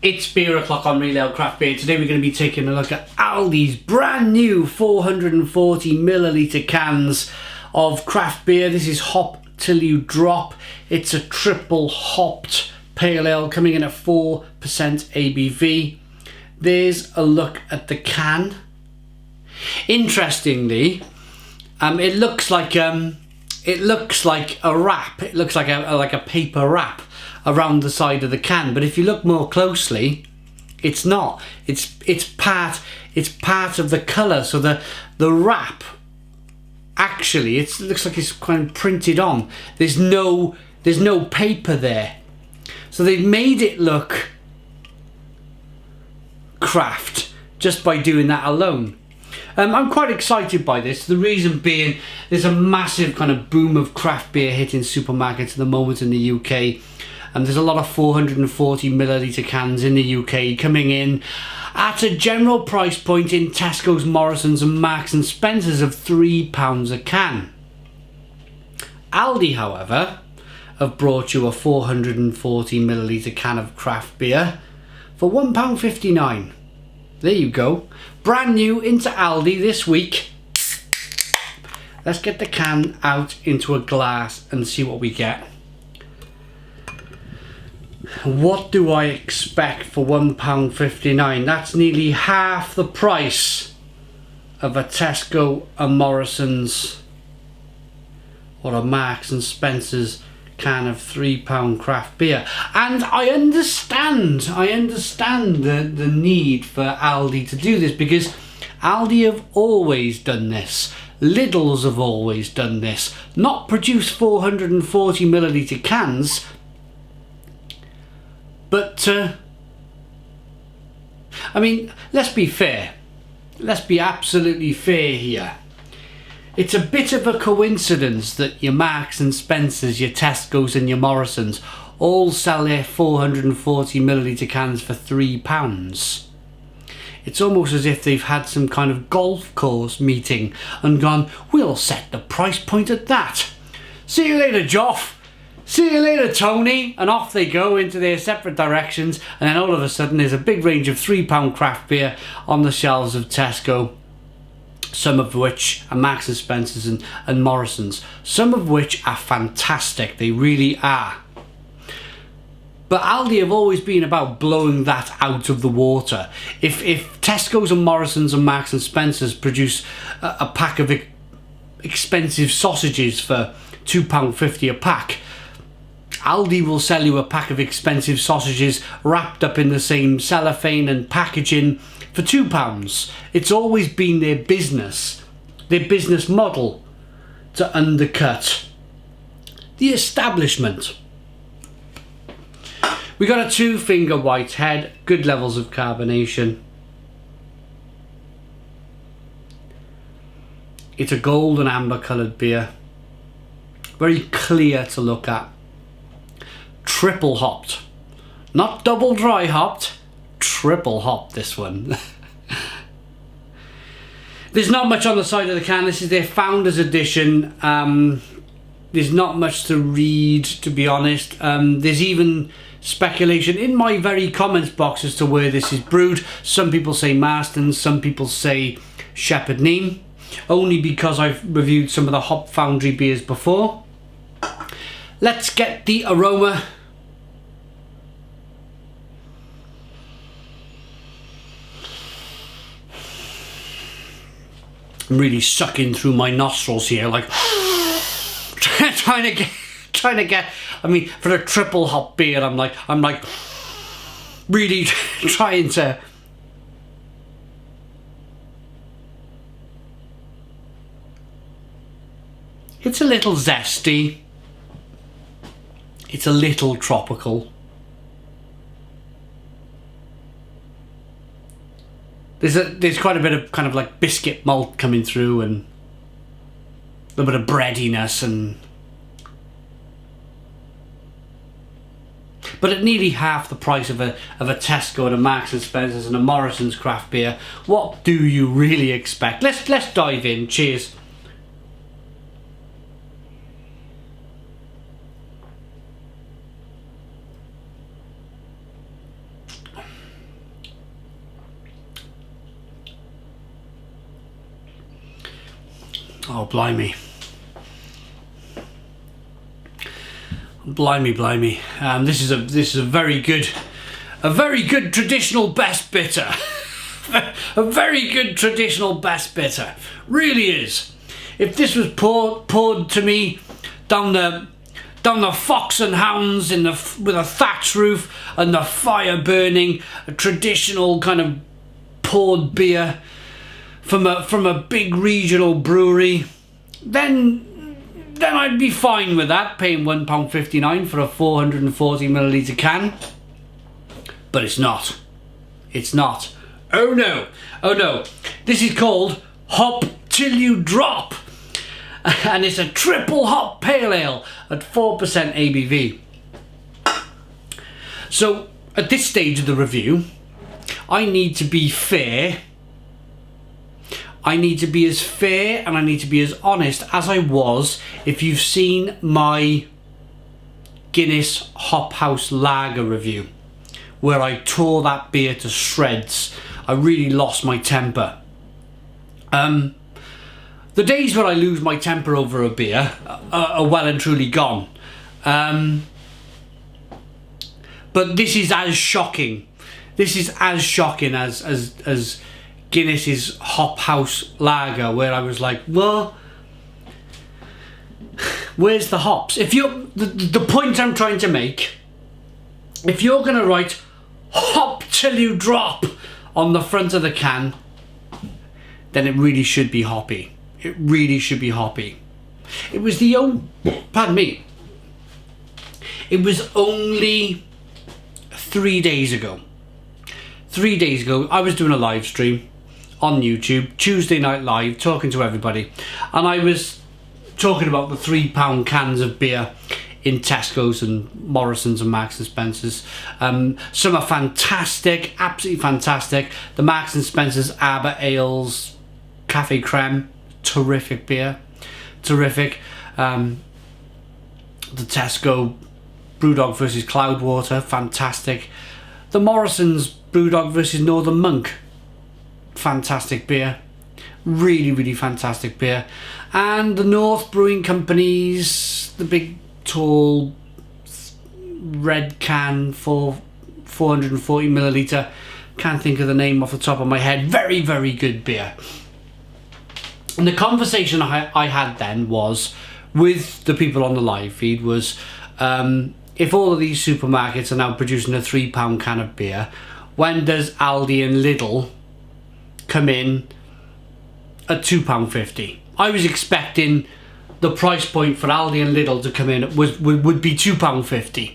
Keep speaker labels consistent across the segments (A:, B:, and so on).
A: It's beer o'clock on Real Ale Craft Beer. Today we're going to be taking a look at Aldi's brand new 440ml cans of craft beer. This is Hop Till You Drop. It's a triple hopped pale ale coming in at 4% ABV. There's a look at the can. Interestingly, it looks like a wrap. It looks like a paper wrap around the side of the can, but if you look more closely, it's not. It's part of the colour. So the wrap actually it looks like it's kind of printed on. There's no paper there, so they've made it look craft just by doing that alone. I'm quite excited by this. The reason being, there's a massive kind of boom of craft beer hitting supermarkets at the moment in the UK. And there's a lot of 440ml cans in the UK coming in at a general price point in Tesco's, Morrison's and Marks and Spencer's of £3 a can. Aldi, however, have brought you a 440ml can of craft beer for £1.59. There you go. Brand new into Aldi this week. Let's get the can out into a glass and see what we get. What do I expect for £1.59? That's nearly half the price of a Tesco, a Morrison's or a Marks and Spencer's can of £3 craft beer. And I understand the need for Aldi to do this, because Aldi have always done this. Lidl's have always done this. Not produce 440ml cans, but, I mean, let's be fair. Let's be absolutely fair here. It's a bit of a coincidence that your Marks and Spencer's, your Tesco's and your Morrison's all sell their 440ml cans for £3. It's almost as if they've had some kind of golf course meeting and gone, we'll set the price point at that. See you later, Joff. See you later, Tony, and off they go into their separate directions, and then all of a sudden there's a big range of £3 craft beer on the shelves of Tesco, some of which are Marks and Spencer's and Morrison's, some of which are fantastic, they really are. But Aldi have always been about blowing that out of the water. If Tesco's and Morrison's and Marks and Spencer's produce a pack of expensive sausages for £2.50 a pack, Aldi will sell you a pack of expensive sausages wrapped up in the same cellophane and packaging for £2. It's always been their business model to undercut the establishment. We got a 2-finger white head, good levels of carbonation. It's a gold and amber coloured beer. Very clear to look at. Triple hopped, not double dry hopped, triple hopped this one. There's not much on the side of the can. This is their Founders edition. There's not much to read, to be honest. There's even speculation in my very comments box as to where this is brewed. Some people say Marston's, some people say Shepherd Neame, only because I've reviewed some of the Hop Foundry beers before. Let's get the aroma. I'm really sucking through my nostrils here, like trying to get. I mean, for a triple hop beer, I'm like really trying to. It's a little zesty. It's a little tropical. There's quite a bit of kind of like biscuit malt coming through, and a little bit of breadiness, but at nearly half the price of a Tesco and a Marks and Spencer's and a Morrison's craft beer, what do you really expect? Let's dive in. Cheers. Oh, blimey. Blimey. This is a very good traditional best bitter. A very good traditional best bitter. Really is. If this was poured to me down the Fox and Hounds with a thatch roof and the fire burning, a traditional kind of poured beer from a big regional brewery, then I'd be fine with that, paying £1.59 for a 440ml can. But it's not. It's not. Oh no. This is called Hop Till You Drop. And it's a triple hop pale ale at 4% ABV. So at this stage of the review, I need to be fair. I need to be as fair and I need to be as honest as I was if you've seen my Guinness Hop House Lager review, where I tore that beer to shreds. I really lost my temper. The days where I lose my temper over a beer are well and truly gone. But this is as shocking. This is as shocking as Guinness's Hop House Lager, where I was like, well, where's the hops? If you're the point I'm trying to make, if you're gonna write "hop till you drop" on the front of the can, then it really should be hoppy. It really should be hoppy. It was the pardon me. It was only 3 days ago. 3 days ago, I was doing a live stream on YouTube, Tuesday Night Live, talking to everybody, and I was talking about the £3 cans of beer in Tesco's and Morrison's and Marks and Spencer's. Some are fantastic, absolutely fantastic. The Marks and Spencer's Aber Ales Cafe Creme, terrific beer, terrific. The Tesco Brewdog versus Cloudwater, fantastic. The Morrison's Brewdog versus Northern Monk, fantastic beer, really fantastic beer. And the North Brewing Company's, the big tall red can for 440ml, can't think of the name off the top of my head, very good beer. And the conversation I had then was with the people on the live feed was, if all of these supermarkets are now producing a £3 can of beer, when does Aldi and Lidl come in at £2.50? I was expecting the price point for Aldi and Lidl to come in would be £2.50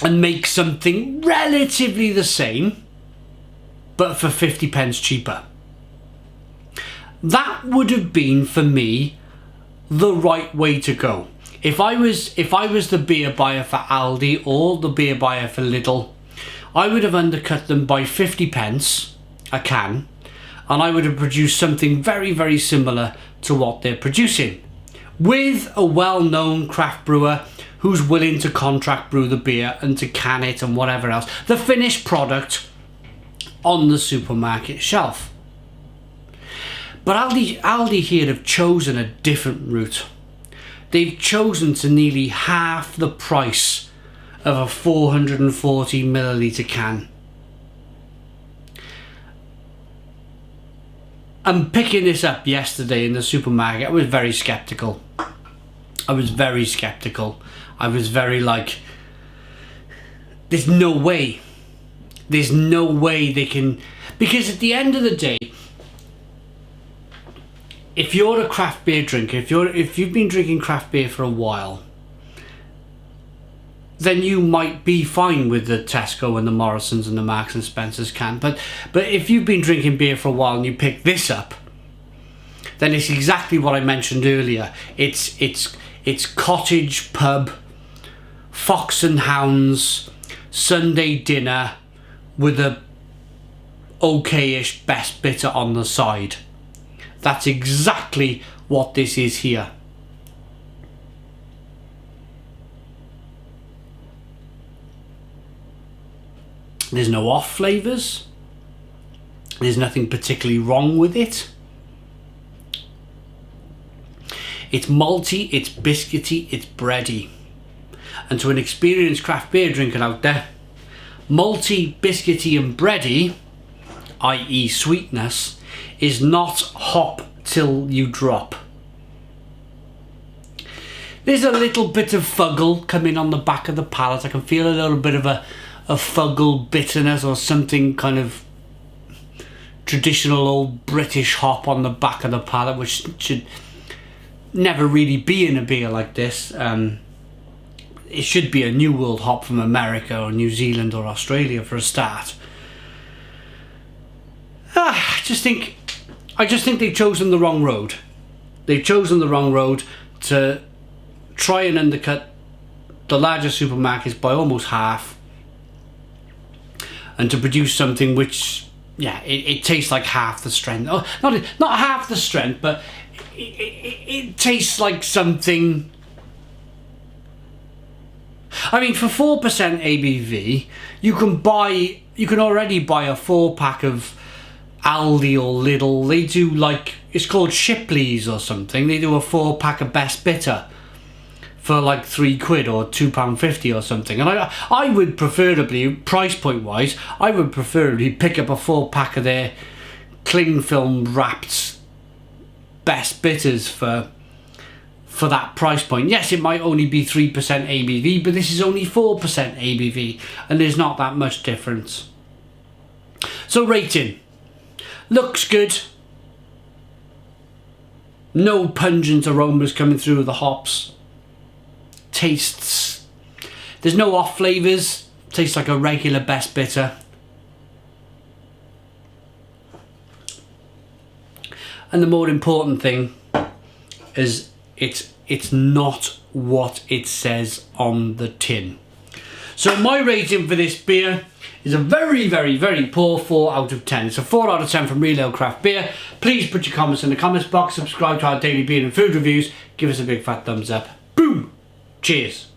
A: and make something relatively the same, but for 50 pence cheaper. That would have been, for me, the right way to go. If I was the beer buyer for Aldi or the beer buyer for Lidl, I would have undercut them by 50 pence a can, and I would have produced something very similar to what they're producing, with a well-known craft brewer who's willing to contract brew the beer and to can it and whatever else, the finished product on the supermarket shelf. But Aldi here have chosen a different route. They've chosen to nearly half the price of a 440ml can. And picking this up yesterday in the supermarket, I was very sceptical. I was very like, there's no way they can, because at the end of the day, if you're a craft beer drinker, if you've been drinking craft beer for a while, then you might be fine with the Tesco and the Morrison's and the Marks and Spencer's can. But if you've been drinking beer for a while and you pick this up, then it's exactly what I mentioned earlier. It's cottage pub, Fox and Hounds, Sunday dinner with a okay-ish best bitter on the side. That's exactly what this is here. There's no off flavours. There's nothing particularly wrong with it. It's malty, it's biscuity, it's bready. And to an experienced craft beer drinker out there, malty, biscuity and bready, i.e. sweetness, is not hop till you drop. There's a little bit of fuggle coming on the back of the palate. I can feel a little bit of a fuggle bitterness or something kind of traditional old British hop on the back of the palate, which should never really be in a beer like this. It should be a New World hop from America or New Zealand or Australia for a start. I just think they've chosen the wrong road. They've chosen the wrong road to try and undercut the larger supermarkets by almost half, and to produce something which, yeah, it tastes like half the strength. Oh, not half the strength, but it tastes like something. I mean, for 4% ABV, you can already buy a 4-pack of Aldi or Lidl. They do, like, it's called Shipley's or something. They do a 4-pack of Best Bitter for like £3 or £2.50 or something. And I would preferably, price point wise, I would preferably pick up a 4-pack of their cling film wrapped Best Bitters for that price point. Yes, it might only be 3% ABV, but this is only 4% ABV, and there's not that much difference. So rating. Looks good. No pungent aromas coming through the hops. Tastes, there's no off flavours. Tastes like a regular Best Bitter. And the more important thing is it's not what it says on the tin. So my rating for this beer is a very, very, very poor 4 out of 10. It's a 4 out of 10 from Real Ale Craft Beer. Please put your comments in the comments box. Subscribe to our daily beer and food reviews. Give us a big fat thumbs up. Boom! Cheers.